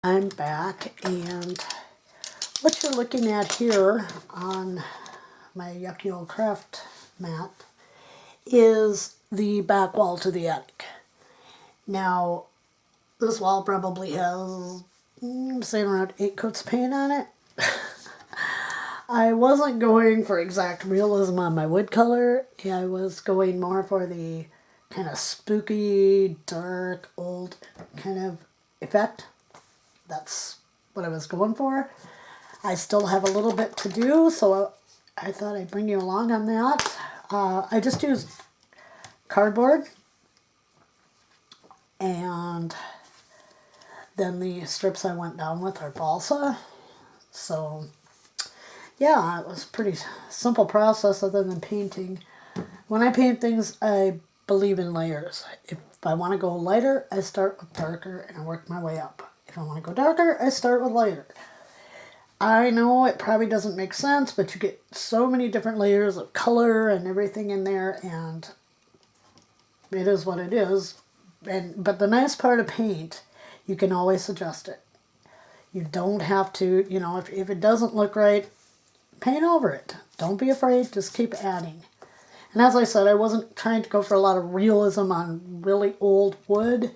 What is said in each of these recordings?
I'm back, and what you're looking at here on my yucky old craft mat is the back wall to the attic. Now, this wall probably has, say, around 8 coats of paint on it. I wasn't going for exact realism on my wood color. I was going more for the kind of spooky, dark, old kind of effect. That's what I was going for. I still have a little bit to do, so I thought I'd bring you along on that. I just used cardboard and then the strips I went down with are balsa. So yeah, it was a pretty simple process other than painting. When I paint things, I believe in layers. If I want to go lighter, I start with darker and I work my way up. If I want to go darker, I start with lighter. I know it probably doesn't make sense, but you get so many different layers of color and everything in there, and it is what it is. But the nice part of paint, you can always adjust it. You don't have to, if it doesn't look right, paint over it. Don't be afraid, just keep adding. And as I said, I wasn't trying to go for a lot of realism on really old wood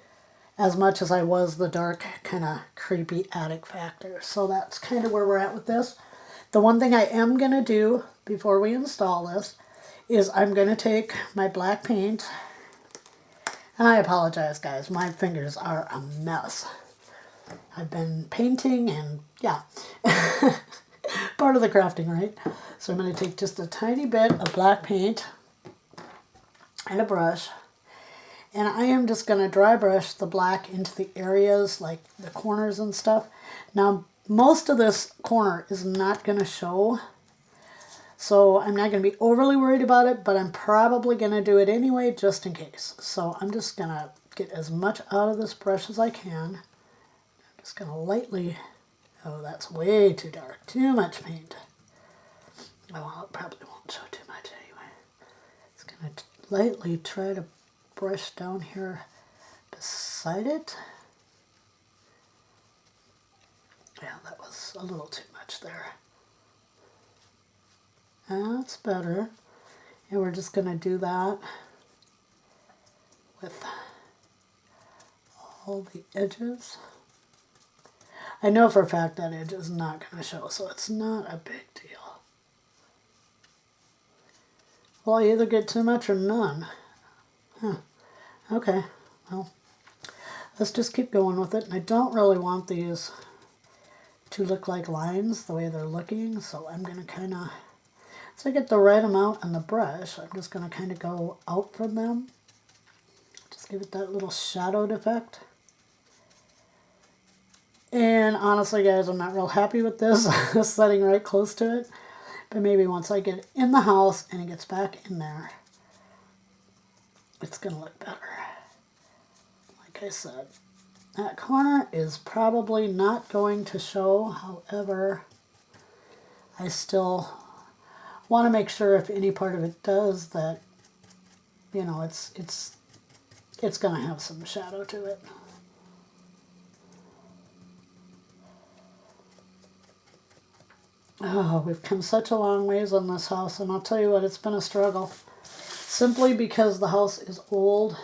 as much as I was the dark, kind of creepy attic factor. So that's kind of where we're at with this. The one thing I am going to do before we install this is I'm going to take my black paint, and I apologize, guys, my fingers are a mess. I've been painting and yeah, part of the crafting, right? So I'm going to take just a tiny bit of black paint and a brush, and I am just going to dry brush the black into the areas like the corners and stuff. Now, most of this corner is not going to show, so I'm not going to be overly worried about it, but I'm probably going to do it anyway just in case. So I'm just going to get as much out of this brush as I can. I'm just going to lightly, oh, that's way too dark, too much paint. Oh, well, it probably won't show too much anyway. It's going to lightly try to brush down here beside it. Yeah, that was a little too much there. That's better. And we're just going to do that with all the edges. I know for a fact that edge is not going to show, so it's not a big deal. Well, I either get too much or none. Huh. Okay, well, let's just keep going with it. And I don't really want these to look like lines the way they're looking, so I'm going to kind of, once I get the right amount on the brush, I'm just going to kind of go out from them. Just give it that little shadowed effect. And honestly, guys, I'm not real happy with this setting right close to it, but maybe once I get it in the house and it gets back in there, it's going to look better. Like I said, that corner is probably not going to show. However, I still want to make sure if any part of it does that, it's going to have some shadow to it. Oh, we've come such a long ways on this house, and I'll tell you what, it's been a struggle. Simply because the house is old.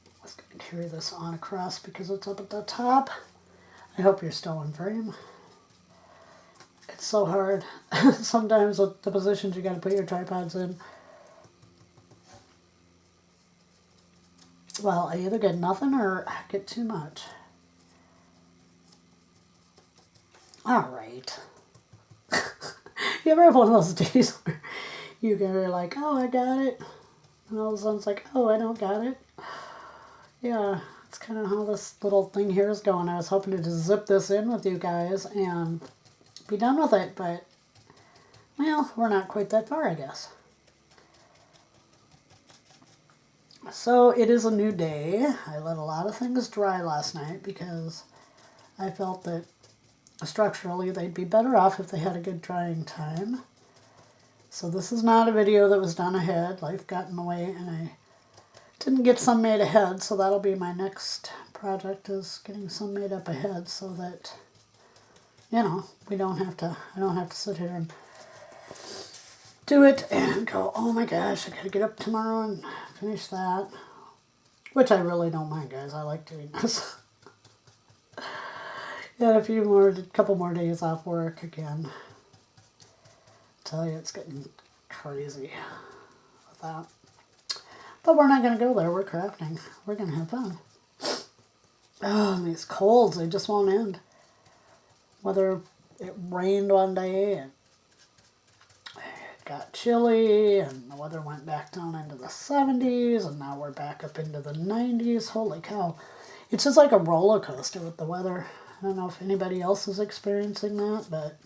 I was going to carry this on across because it's up at the top. I hope you're still in frame. It's so hard. Sometimes with the positions you got to put your tripods in. Well, I either get nothing or I get too much. All right. You ever have one of those days where you're like, oh, I got it, and all of a sudden it's like, oh, I don't got it? Yeah, it's kind of how this little thing here is going. I was hoping to just zip this in with you guys and be done with it, but, well, we're not quite that far, I guess. So it is a new day. I let a lot of things dry last night because I felt that structurally they'd be better off if they had a good drying time. So this is not a video that was done ahead. Life got in the way and I didn't get some made ahead, so that'll be my next project is getting some made up ahead so that, you know, I don't have to sit here and do it and go, oh my gosh, I gotta get up tomorrow and finish that. Which I really don't mind, guys. I like doing this. Got a couple more days off work again. Tell you, it's getting crazy with that. But we're not going to go there. We're crafting. We're going to have fun. Oh, and these colds, they just won't end. Whether it rained one day and it got chilly and the weather went back down into the 70s and now we're back up into the 90s. Holy cow. It's just like a roller coaster with the weather. I don't know if anybody else is experiencing that, but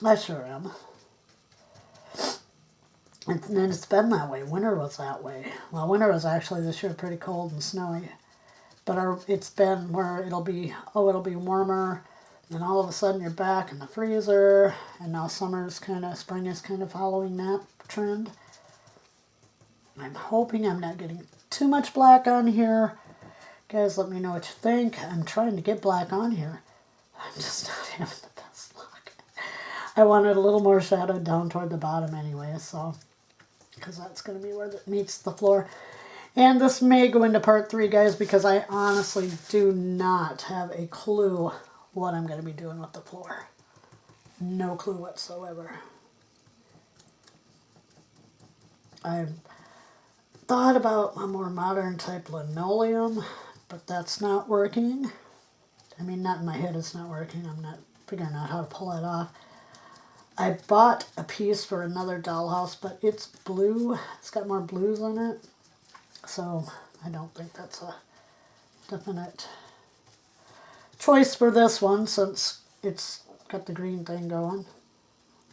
I sure am. And then it's been that way. Winter was that way. Well, winter was actually this year pretty cold and snowy. But it's been where it'll be warmer. And then all of a sudden you're back in the freezer. And now spring is kind of following that trend. I'm hoping I'm not getting too much black on here. Guys, let me know what you think. I'm trying to get black on here. I'm just not having the best luck. I wanted a little more shadowed down toward the bottom anyway, so... because that's going to be where it meets the floor. And this may go into part 3, guys, because I honestly do not have a clue what I'm going to be doing with the floor. No clue whatsoever. I've thought about a more modern type linoleum, but that's not working. I mean, not in my head, it's not working. I'm not figuring out how to pull it off. I bought a piece for another dollhouse, but it's blue. It's got more blues on it. So I don't think that's a definite choice for this one since it's got the green thing going.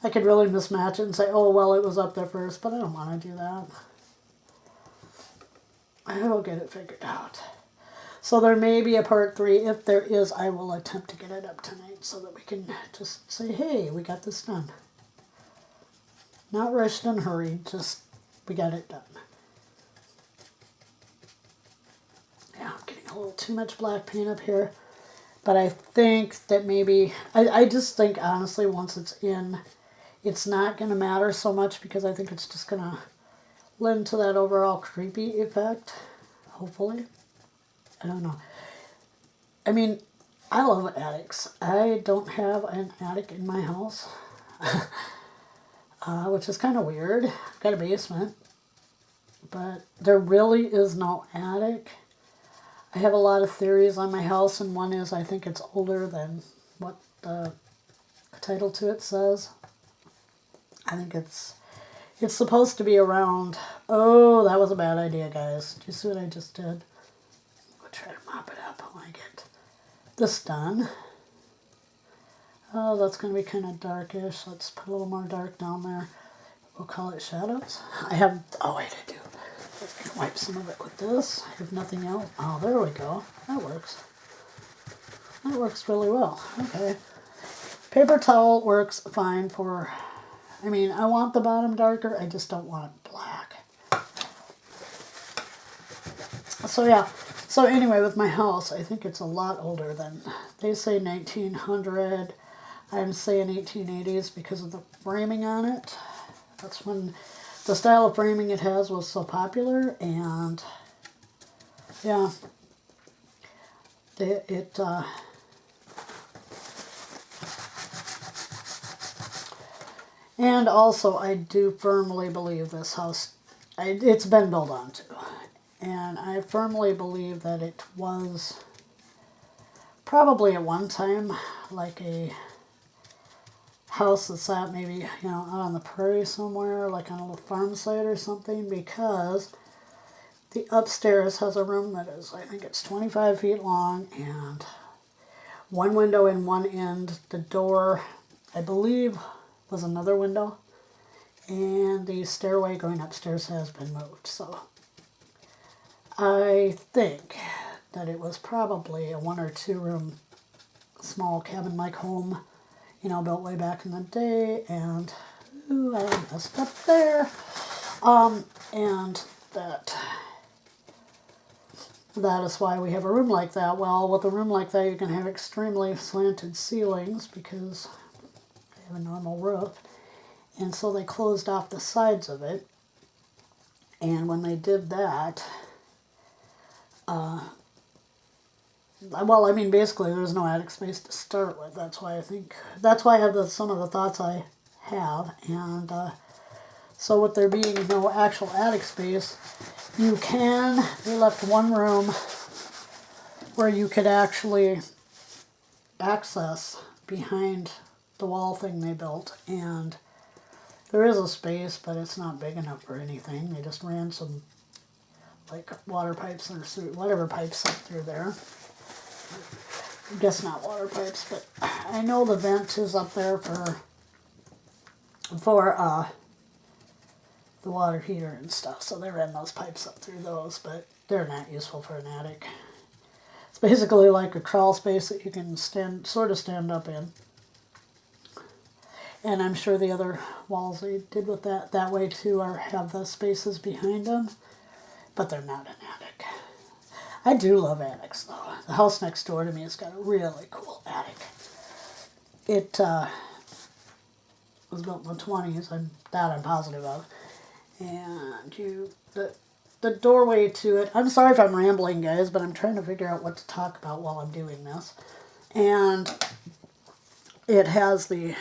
I could really mismatch it and say, oh, well, it was up there first, but I don't want to do that. I will get it figured out. So there may be a part 3. If there is, I will attempt to get it up tonight so that we can just say, hey, we got this done. Not rushed and hurried, just we got it done. Yeah, I'm getting a little too much black paint up here. But I think that maybe, I just think honestly once it's in, it's not going to matter so much because I think it's just going to lend to that overall creepy effect, hopefully. I don't know. I mean, I love attics. I don't have an attic in my house, which is kind of weird. I've got a basement, but there really is no attic. I have a lot of theories on my house, and one is I think it's older than what the title to it says. I think it's supposed to be around... Oh, that was a bad idea, guys. Do you see what I just did? I'll try to mop it up when I get this done. Oh, that's going to be kind of darkish. Let's put a little more dark down there. We'll call it shadows. I have... Oh, wait, I do. I can wipe some of it with this. I have nothing else. Oh, there we go. That works. That works really well. Okay. Paper towel works fine for... I mean, I want the bottom darker. I just don't want it black. So, yeah. So, anyway, with my house, I think it's a lot older than... They say 1900. I'm saying 1880s because of the framing on it. That's when the style of framing it has was so popular. And, yeah. And also, I do firmly believe this house, it's been built onto. And I firmly believe that it was probably at one time like a house that sat maybe, you know, out on the prairie somewhere, like on a little farm site or something, because the upstairs has a room that is, I think it's 25 feet long, and one window in one end. The door, I believe, was another window, and the stairway going upstairs has been moved. So I think that it was probably a 1 or 2 room small cabin-like home, you know, built way back in the day. And ooh, I messed up there. And that that is why we have a room like that. Well, with a room like that, you can have extremely slanted ceilings because they have a normal roof. And so they closed off the sides of it. And when they did that, well, I mean, basically there's no attic space to start with. That's why I have some of the thoughts I have. And so with there being no actual attic space, they left one room where you could actually access behind the wall thing they built. And there is a space, but it's not big enough for anything. They just ran some like water pipes or whatever pipes up through there. I guess not water pipes, but I know the vent is up there for the water heater and stuff. So they ran those pipes up through those, but they're not useful for an attic. It's basically like a crawl space that you can sort of stand up in. And I'm sure the other walls they did with that way too have the spaces behind them, but they're not an attic. I do love attics though. The house next door to me has got a really cool attic. It was built in the 20s, I'm positive of. And the doorway to it, I'm sorry if I'm rambling guys, but I'm trying to figure out what to talk about while I'm doing this. And it has the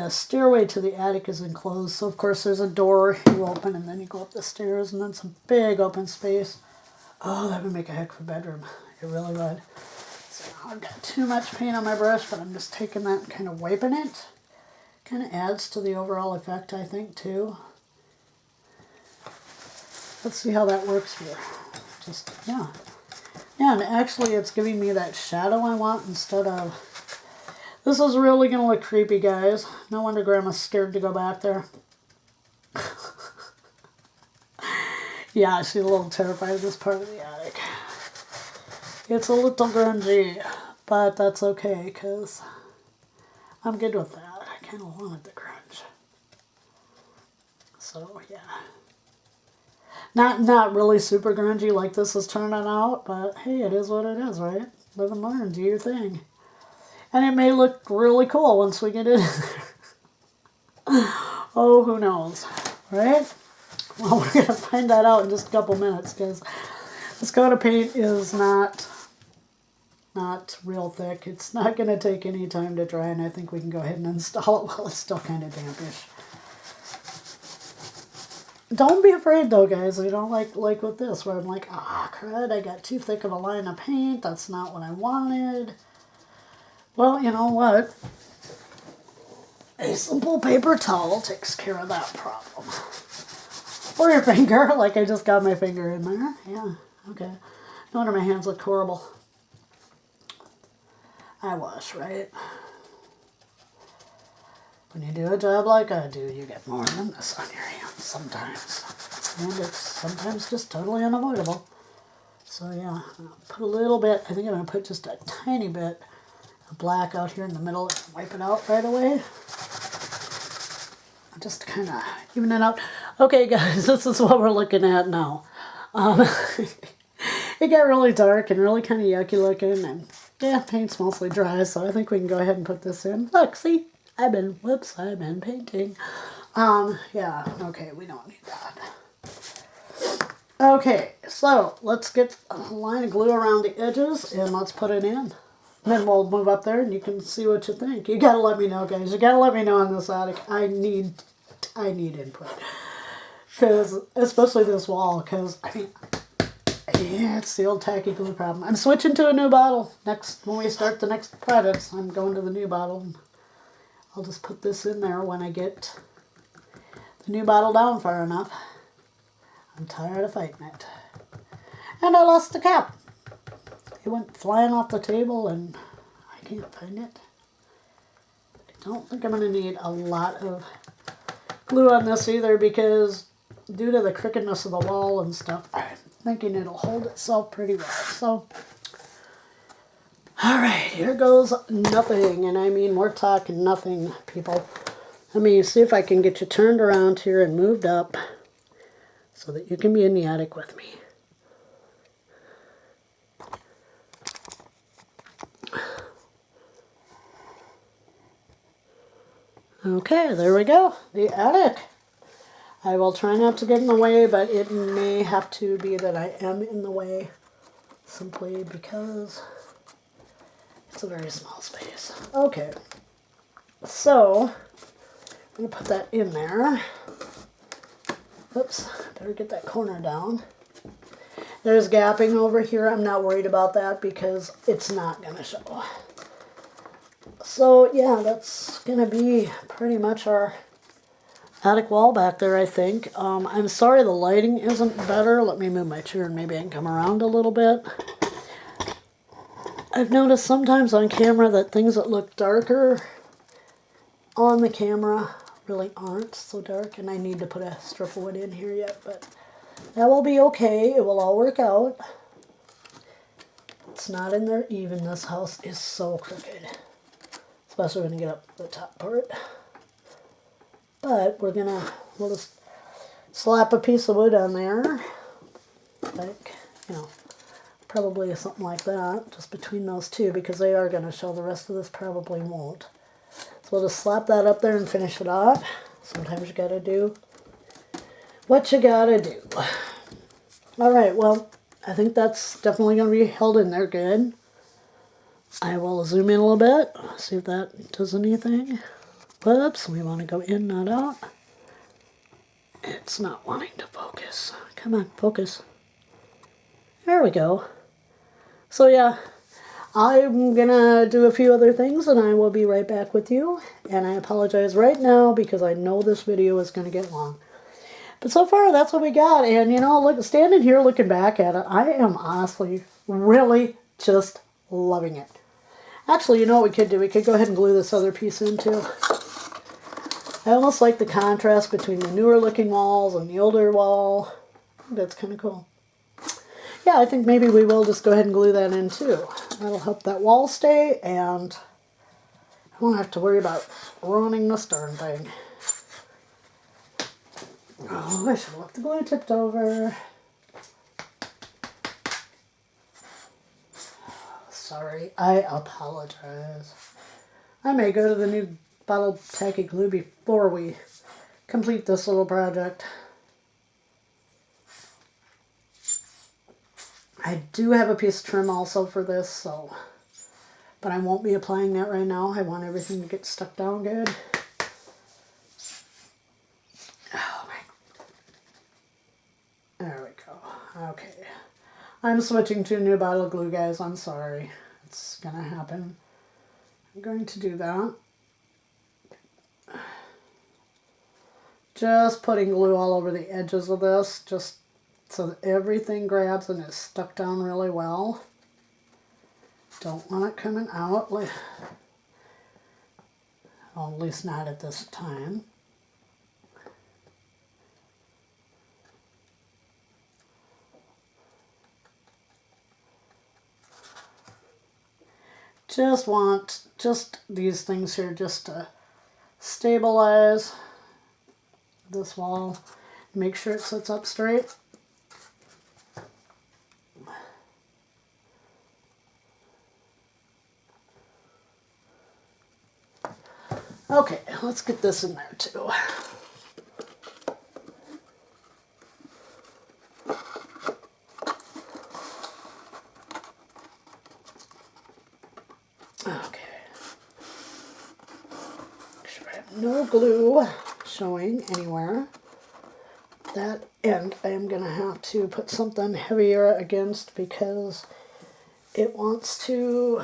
stairway to the attic is enclosed, so of course there's a door you open and then you go up the stairs and then some big open space. Oh, that would make a heck of a bedroom. It really would. So I've got too much paint on my brush, but I'm just taking that and kind of wiping it. Kind of adds to the overall effect, I think, too. Let's see how that works here. Yeah, and actually it's giving me that shadow I want instead of... This is really going to look creepy, guys. No wonder Grandma's scared to go back there. Yeah, she's a little terrified of this part of the attic. It's a little grungy, but that's okay, because I'm good with that. I kind of wanted the grunge. So, yeah. Not really super grungy like this is turning out, but hey, it is what it is, right? Live and learn, do your thing. And it may look really cool once we get in there. Oh, who knows, right? Well, we're going to find that out in just a couple minutes, because this coat of paint is not real thick. It's not going to take any time to dry, and I think we can go ahead and install it while it's still kind of dampish. Don't be afraid, though, guys. You know, like with this, where I'm like, crud, I got too thick of a line of paint. That's not what I wanted. Well, you know what? A simple paper towel takes care of that problem. Or your finger, like I just got my finger in there. Yeah, okay. No wonder my hands look horrible. I wash, right? When you do a job like I do, you get more than this on your hands sometimes. And it's sometimes just totally unavoidable. So yeah, I'll put a little bit, I think I'm going to put just a tiny bit black out here in the middle and wipe it out right away. Just to kind of even it out. Okay guys, this is what we're looking at now. It got really dark and really kind of yucky looking, and yeah, paint's mostly dry, so I think we can go ahead and put this in. Look, see, I've been painting. Yeah, okay, we don't need that. Okay, so let's get a line of glue around the edges and let's put it in. Then we'll move up there and you can see what you think. You gotta let me know, guys. You gotta let me know on this attic. I need input. Because, especially this wall, because, I mean, yeah, it's the old tacky glue problem. I'm switching to a new bottle. When we start the next projects, I'm going to the new bottle. I'll just put this in there when I get the new bottle down far enough. I'm tired of fighting it. And I lost the cap. It went flying off the table and I can't find it. I don't think I'm going to need a lot of glue on this either, because due to the crookedness of the wall and stuff, I'm thinking it'll hold itself pretty well. So, alright, here goes nothing. And I mean, we're talking nothing, people. Let me see if I can get you turned around here and moved up so that you can be in the attic with me. Okay, there we go. The attic. I will try not to get in the way, but it may have to be that I am in the way simply because it's a very small space. Okay, so I'm going to put that in there. Oops, better get that corner down. There's gapping over here. I'm not worried about that because it's not going to show. So yeah, that's going to be pretty much our attic wall back there, I think. I'm sorry the lighting isn't better. Let me move my chair and maybe I can come around a little bit. I've noticed sometimes on camera that things that look darker on the camera really aren't so dark, and I need to put a strip of wood in here yet, but that will be okay. It will all work out. It's not in there even. This house is so crooked, especially when you get up the top part. But we'll just slap a piece of wood on there, like, probably something like that, just between those two, because they are going to show. The rest of this probably won't. So we'll just slap that up there and finish it off. Sometimes you gotta do what you gotta do. Alright, well, I think that's definitely going to be held in there good. I will zoom in a little bit, see if that does anything. Whoops, we want to go in, not out. It's not wanting to focus. Come on, focus. There we go. So yeah, I'm gonna do a few other things and I will be right back with you. And I apologize right now because I know this video is going to get long. But so far, that's what we got. And look, standing here looking back at it, I am honestly really just loving it. Actually, you know what we could do? We could go ahead and glue this other piece in too. I almost like the contrast between the newer looking walls and the older wall. That's kind of cool. Yeah, I think maybe we will just go ahead and glue that in too. That'll help that wall stay, and I won't have to worry about ruining this darn thing. Oh, I should have left the glue tipped over. Sorry, I apologize. I may go to the new bottle tacky glue before we complete this little project. I do have a piece of trim also for this, but I won't be applying that right now. I want everything to get stuck down good. Oh my. There we go. Okay. I'm switching to a new bottle of glue, guys. I'm sorry. It's gonna happen. I'm going to do that. Just putting glue all over the edges of this, just so that everything grabs and is stuck down really well. Don't want it coming out, well, at least not at this time. Just want these things here just to stabilize this wall. Make sure it sits up straight. Okay, let's get this in there too. Okay. Make sure I have no glue showing anywhere. That end I am going to have to put something heavier against because it wants to,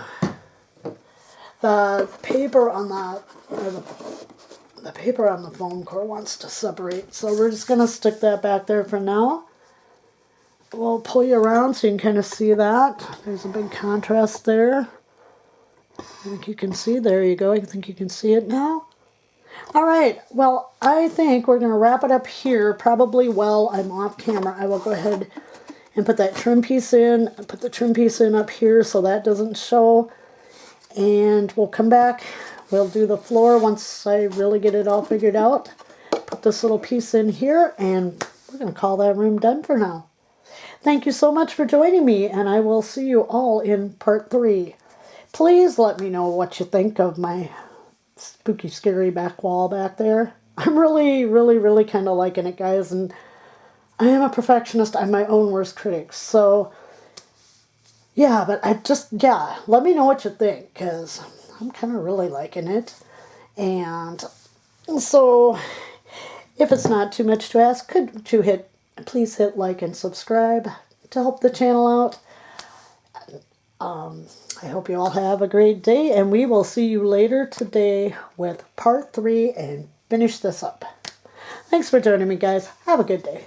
the paper on the paper on the foam core wants to separate. So we're just going to stick that back there for now. We'll pull you around so you can kind of see that. There's a big contrast there. I think you can see, there you go. I think you can see it now. All right, well, I think we're going to wrap it up here. Probably while I'm off camera, I will go ahead and put that trim piece in. Put the trim piece in up here so that doesn't show. And we'll come back. We'll do the floor once I really get it all figured out. Put this little piece in here, and we're going to call that room done for now. Thank you so much for joining me, and I will see you all in part 3. Please let me know what you think of my spooky, scary back wall back there. I'm really, really, really kind of liking it, guys. And I am a perfectionist. I'm my own worst critic. So, yeah, but let me know what you think, because I'm kind of really liking it. And so, if it's not too much to ask, please hit like and subscribe to help the channel out. I hope you all have a great day, and we will see you later today with part 3 and finish this up. Thanks for joining me, guys. Have a good day.